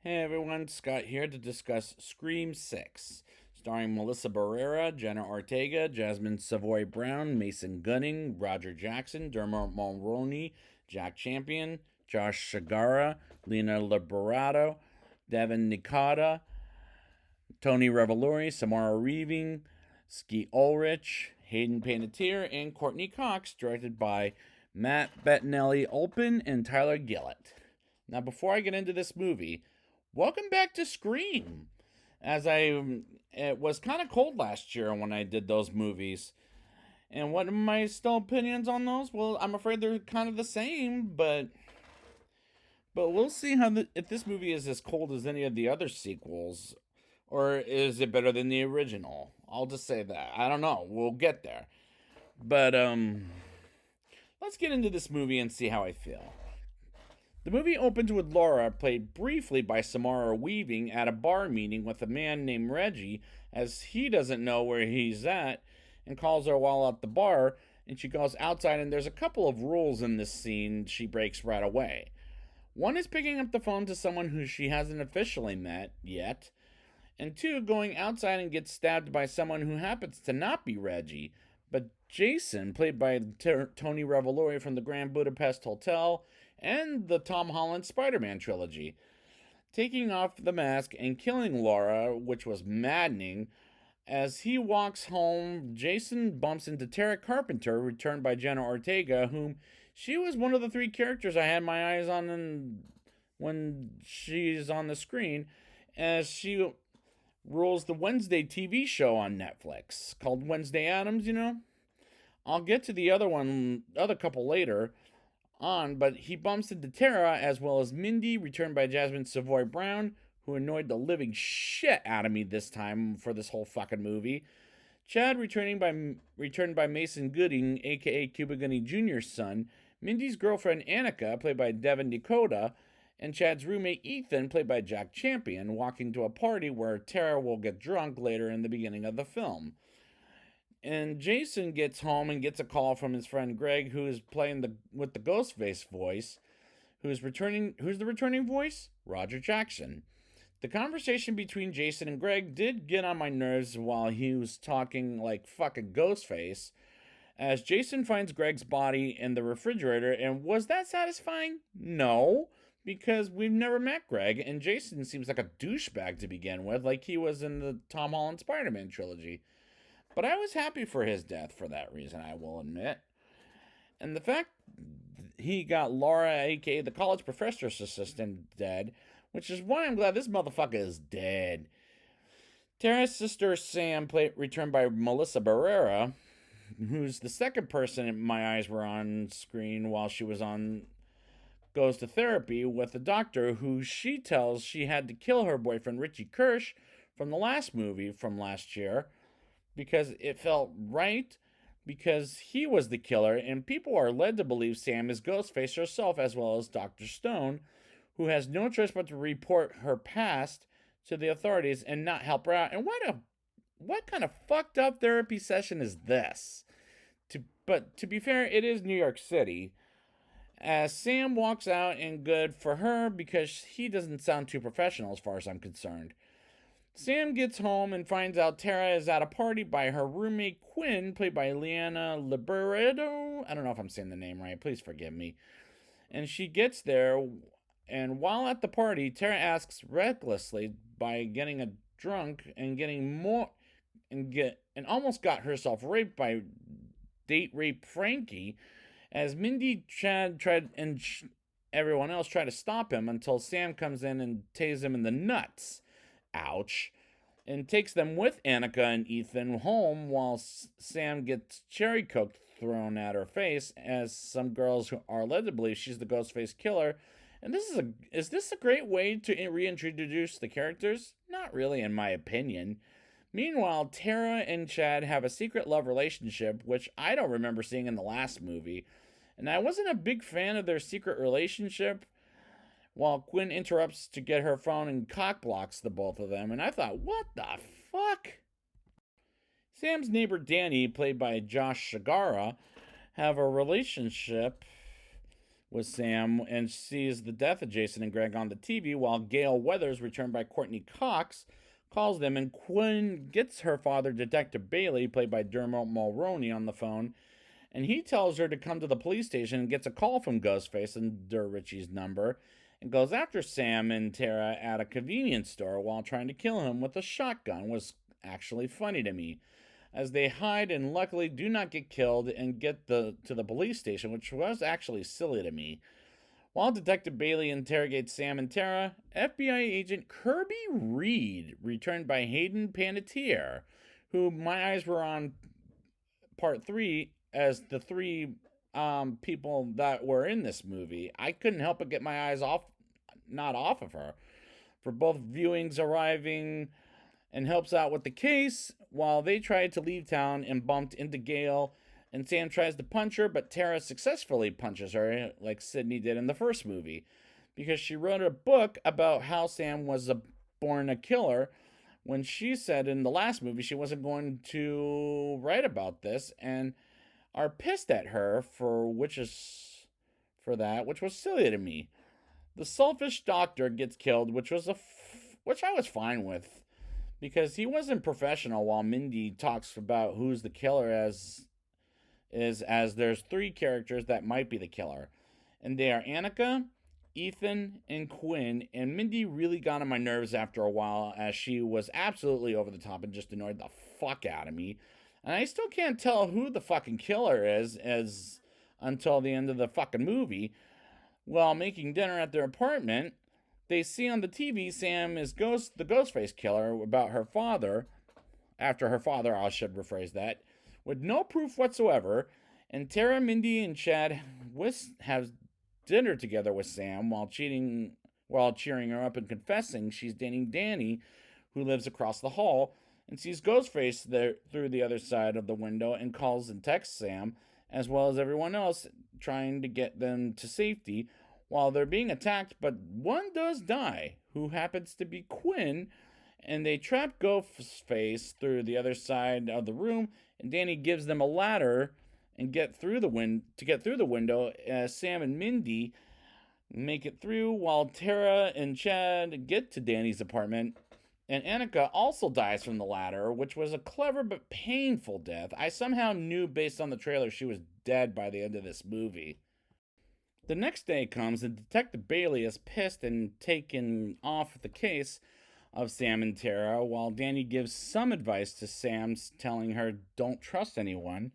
Hey everyone, Scott here to discuss Scream 6, starring Melissa Barrera, Jenna Ortega, Jasmine Savoy Brown, Mason Gunning, Roger Jackson, Dermot Mulroney, Jack Champion, Josh Shigara, Lena Liberato, Devin Nikata, Tony Revolori, Samara Reeving, Ski Ulrich, Hayden Panettiere, and Courtney Cox, directed by Matt Bettinelli Olpin and Tyler Gillett. Now, before I get into this movie, welcome back to Scream. It was kind of cold last year when I did those movies. And what are my still opinions on those? Well, I'm afraid they're kind of the same, but we'll see if this movie is as cold as any of the other sequels, or is it better than the original? I'll just say that. I don't know. We'll get there. But let's get into this movie and see how I feel. The movie opens with Laura, played briefly by Samara Weaving, at a bar meeting with a man named Reggie, as he doesn't know where he's at, and calls her while at the bar, and she goes outside, and there's a couple of rules in this scene she breaks right away. One is picking up the phone to someone who she hasn't officially met yet, and two, going outside and gets stabbed by someone who happens to not be Reggie, but Jason, played by Tony Revolori from the Grand Budapest Hotel and the Tom Holland Spider-Man trilogy, taking off the mask and killing Laura, which was maddening. As he walks home, Jason bumps into Tara Carpenter, returned by Jenna Ortega, whom she was one of the three characters I had my eyes on when she's on the screen, as she rules the Wednesday TV show on Netflix called Wednesday Addams. I'll get to the other couple later on, but he bumps into Tara as well as Mindy, returned by Jasmine Savoy Brown, who annoyed the living shit out of me this time for this whole fucking movie. Chad, returned by Mason Gooding, aka Cuba Gooding Jr.'s son. Mindy's girlfriend Annika, played by Devin Dakota, and Chad's roommate Ethan, played by Jack Champion, walking to a party where Tara will get drunk later in the beginning of the film. And Jason gets home and gets a call from his friend Greg, who is playing with the Ghostface voice. Who's the returning voice? Roger Jackson. The conversation between Jason and Greg did get on my nerves while he was talking like fucking Ghostface, as Jason finds Greg's body in the refrigerator. And was that satisfying? No, because we've never met Greg, and Jason seems like a douchebag to begin with, like he was in the Tom Holland Spider-Man trilogy. But I was happy for his death for that reason, I will admit. And the fact he got Laura, aka the college professor's assistant, dead, which is why I'm glad this motherfucker is dead. Tara's sister Sam, returned by Melissa Barrera, who's the second person my eyes were on screen while she goes to therapy with a doctor who she tells she had to kill her boyfriend Richie Kirsch from the last movie from last year, because it felt right, because he was the killer, and people are led to believe Sam is Ghostface herself, as well as Dr. Stone, who has no choice but to report her past to the authorities and not help her out. And what kind of fucked up therapy session is this? But to be fair, it is New York City. As Sam walks out, and good for her, because he doesn't sound too professional as far as I'm concerned. Sam gets home and finds out Tara is at a party by her roommate Quinn, played by Lena Liberato. I don't know if I'm saying the name right. Please forgive me. And she gets there, and while at the party, Tara asks recklessly by getting a drunk and getting more and almost got herself raped by date rape Frankie, as Mindy, Chad everyone else try to stop him until Sam comes in and tases him in the nuts. Ouch. And takes them with Annika and Ethan home while Sam gets cherry coke thrown at her face, as some girls who are led to believe she's the Ghostface killer. And is this a great way to reintroduce the characters? Not really, in my opinion. Meanwhile, Tara and Chad have a secret love relationship, which I don't remember seeing in the last movie. And I wasn't a big fan of their secret relationship, while Quinn interrupts to get her phone and cockblocks the both of them. And I thought, what the fuck? Sam's neighbor Danny, played by Josh Shigara, have a relationship with Sam and sees the death of Jason and Greg on the TV, while Gail Weathers, returned by Courtney Cox, calls them, and Quinn gets her father, Detective Bailey, played by Dermot Mulroney, on the phone, and he tells her to come to the police station and gets a call from Ghostface under Richie's number and goes after Sam and Tara at a convenience store while trying to kill him with a shotgun. It was actually funny to me, as they hide and luckily do not get killed and get to the police station, which was actually silly to me. While Detective Bailey interrogates Sam and Tara, FBI agent Kirby Reed, returned by Hayden Panettiere, who my eyes were on part 3 as the three people that were in this movie. I couldn't help but get my eyes not off of her, for both viewings arriving, and helps out with the case while they tried to leave town and bumped into Gail. And Sam tries to punch her, but Tara successfully punches her, like Sydney did in the first movie, because she wrote a book about how Sam was born a killer, when she said in the last movie she wasn't going to write about this, and are pissed at her which was silly to me. The selfish doctor gets killed, which I was fine with, because he wasn't professional, while Mindy talks about who's the killer as there's 3 characters that might be the killer, and they are Annika, Ethan, and Quinn, and Mindy really got on my nerves after a while, as she was absolutely over the top and just annoyed the fuck out of me. And I still can't tell who the fucking killer is until the end of the fucking movie. While making dinner at their apartment, they see on the TV Sam is the Ghostface killer about her father, after her father, I should rephrase that, with no proof whatsoever. And Tara, Mindy, and Chad have dinner together with Sam while cheering her up and confessing she's dating Danny, who lives across the hall, and sees Ghostface there through the other side of the window and calls and texts Sam, as well as everyone else, trying to get them to safety while they're being attacked. But one does die, who happens to be Quinn, and they trap Ghostface through the other side of the room, and Danny gives them a ladder and get through the window, as Sam and Mindy make it through, while Tara and Chad get to Danny's apartment. And Annika also dies from the ladder, which was a clever but painful death. I somehow knew based on the trailer she was dead by the end of this movie. The next day comes, and Detective Bailey is pissed and taken off the case of Sam and Tara, while Danny gives some advice to Sam, telling her don't trust anyone,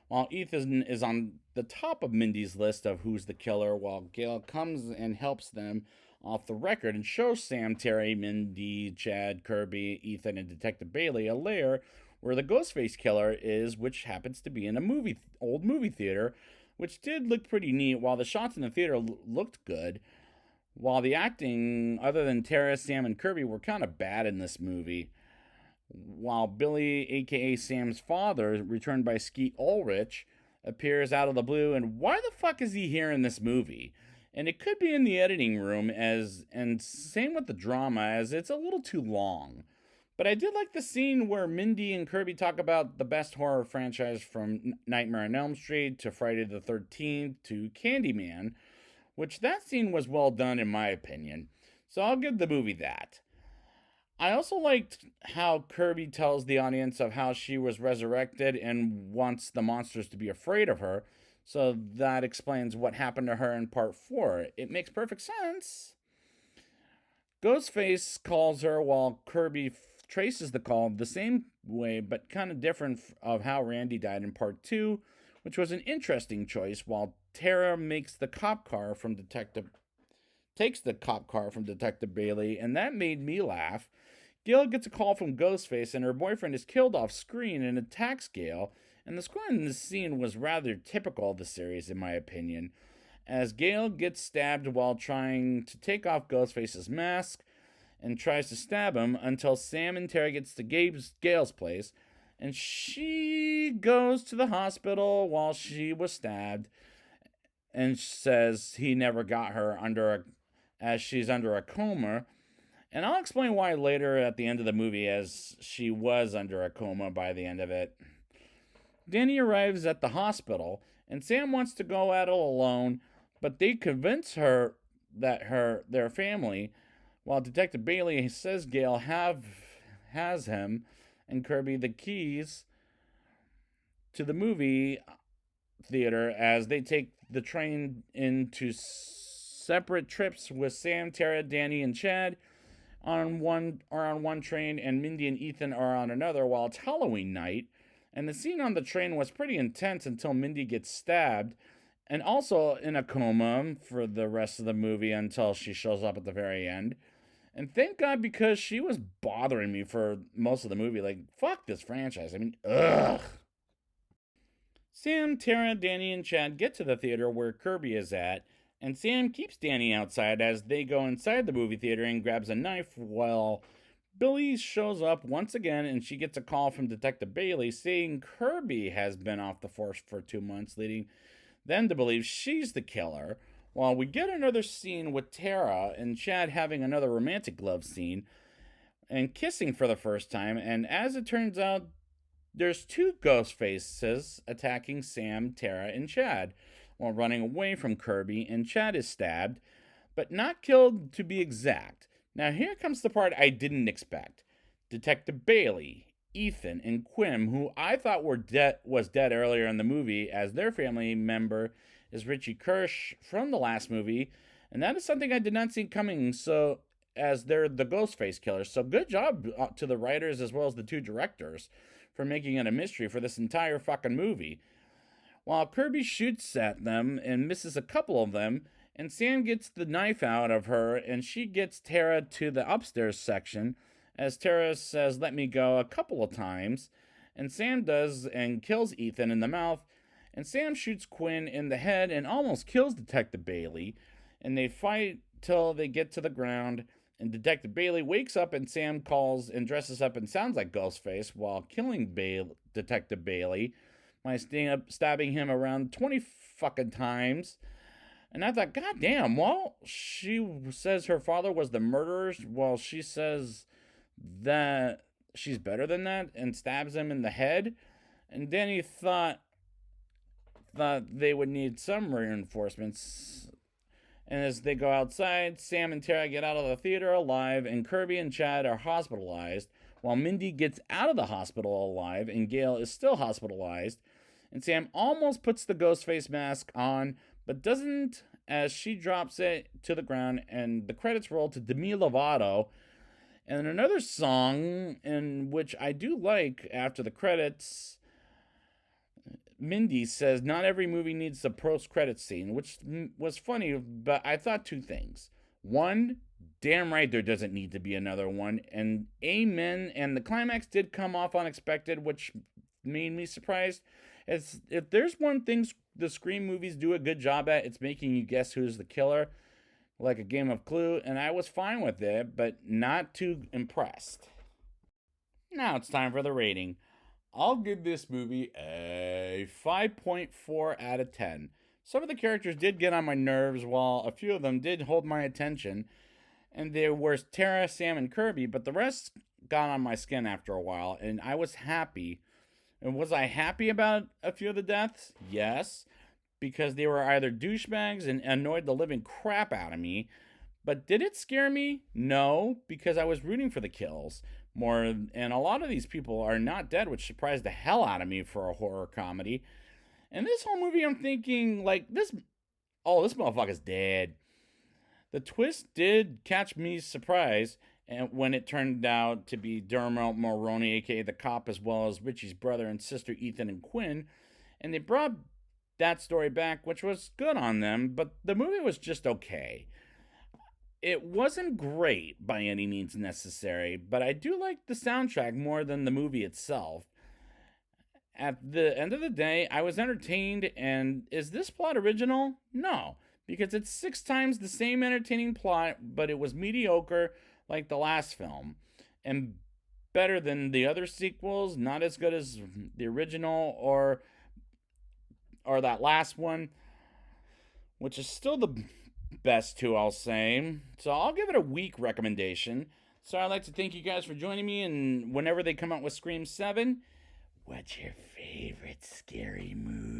while Ethan is on the top of Mindy's list of who's the killer, while Gail comes and helps them off the record and shows Sam, Terry, Mindy, Chad, Kirby, Ethan, and Detective Bailey a lair where the Ghostface killer is, which happens to be in a old movie theater, which did look pretty neat. While the shots in the theater looked good, while the acting, other than Tara, Sam, and Kirby, were kind of bad in this movie. While Billy, aka Sam's father, returned by Skeet Ulrich, appears out of the blue, and why the fuck is he here in this movie? And it could be in the editing room, and same with the drama, as it's a little too long. But I did like the scene where Mindy and Kirby talk about the best horror franchise, from Nightmare on Elm Street to Friday the 13th to Candyman, which that scene was well done in my opinion. So I'll give the movie that. I also liked how Kirby tells the audience of how she was resurrected and wants the monsters to be afraid of her. So that explains what happened to her in part 4. It makes perfect sense. Ghostface calls her, while Kirby traces the call the same way, but kind of different of how Randy died in part 2, which was an interesting choice, while Tara takes the cop car from Detective Bailey, and that made me laugh. Gail gets a call from Ghostface, and her boyfriend is killed off screen and attacks Gail, and the score in this scene was rather typical of the series, in my opinion, as Gail gets stabbed while trying to take off Ghostface's mask and tries to stab him, until Sam and Tara gets to Gail's place, and she goes to the hospital while she was stabbed and says he never got her as she's under a coma. And I'll explain why later at the end of the movie, as she was under a coma by the end of it. Danny arrives at the hospital, and Sam wants to go at it alone, But they convince her that their family, while Detective Bailey says Gale has him and Kirby the keys to the movie theater as they take the train into separate trips with Sam, Tara, Danny, and Chad on one train, and Mindy and Ethan are on another. While it's Halloween night, and the scene on the train was pretty intense until Mindy gets stabbed, and also in a coma for the rest of the movie until she shows up at the very end. And thank God, because she was bothering me for most of the movie. Like, fuck this franchise. I mean, ugh. Sam, Tara, Danny, and Chad get to the theater where Kirby is at, and Sam keeps Danny outside as they go inside the movie theater and grabs a knife while Billy shows up once again, and she gets a call from Detective Bailey saying Kirby has been off the force for 2 months, leading them to believe she's the killer. While we get another scene with Tara and Chad having another romantic love scene and kissing for the first time, and as it turns out, there's two ghost faces attacking Sam, Tara, and Chad while running away from Kirby, and Chad is stabbed, but not killed to be exact. Now, here comes the part I didn't expect. Detective Bailey, Ethan, and Quim, who I thought was dead earlier in the movie, as their family member is Richie Kirsch from the last movie, and that is something I did not see coming. So, as they're the Ghostface killers, so good job to the writers as well as the two directors for making it a mystery for this entire fucking movie. While Kirby shoots at them and misses a couple of them, and Sam gets the knife out of her, and she gets Tara to the upstairs section, as Tara says, "Let me go," a couple of times, and Sam does and kills Ethan in the mouth, and Sam shoots Quinn in the head and almost kills Detective Bailey, and they fight till they get to the ground, and Detective Bailey wakes up and Sam calls and dresses up and sounds like Ghostface while killing Detective Bailey by stabbing him around 20 fucking times. And I thought, God damn, well, she says her father was the murderer while she says that she's better than that and stabs him in the head. And Danny thought they would need some reinforcements. And as they go outside, Sam and Tara get out of the theater alive, and Kirby and Chad are hospitalized, while Mindy gets out of the hospital alive, and Gale is still hospitalized. And Sam almost puts the Ghostface mask on, but doesn't, as she drops it to the ground, and the credits roll to Demi Lovato. And another song, in which I do like after the credits, Mindy says not every movie needs a post-credit scene, which was funny, but I thought two things. One, damn right there doesn't need to be another one, and amen, and the climax did come off unexpected, which made me surprised. As if there's one thing the Scream movies do a good job at, it's making you guess who's the killer, like a game of Clue, and I was fine with it, but not too impressed. Now it's time for the rating. I'll give this movie a 5.4 out of 10. Some of the characters did get on my nerves, while a few of them did hold my attention, and they were Tara, Sam, and Kirby, but the rest got on my skin after a while, and I was happy. And was I happy about a few of the deaths? Yes, because they were either douchebags and annoyed the living crap out of me. But did it scare me? No, because I was rooting for the kills more, and a lot of these people are not dead, which surprised the hell out of me for a horror comedy. And this whole movie, I'm thinking, like, this motherfucker's dead. The twist did catch me surprised, and when it turned out to be Dermot Mulroney, aka the cop, as well as Richie's brother and sister Ethan and Quinn, and they brought that story back, which was good on them, but the movie was just okay. It wasn't great by any means necessary, but I do like the soundtrack more than the movie itself. At the end of the day, I was entertained, and is this plot original? No, because it's 6 times the same entertaining plot, but it was mediocre like the last film, and better than the other sequels, not as good as the original or that last one, which is still the best two, I'll say. So I'll give it a weak recommendation. So I'd like to thank you guys for joining me, and whenever they come out with Scream 7, what's your favorite scary movie?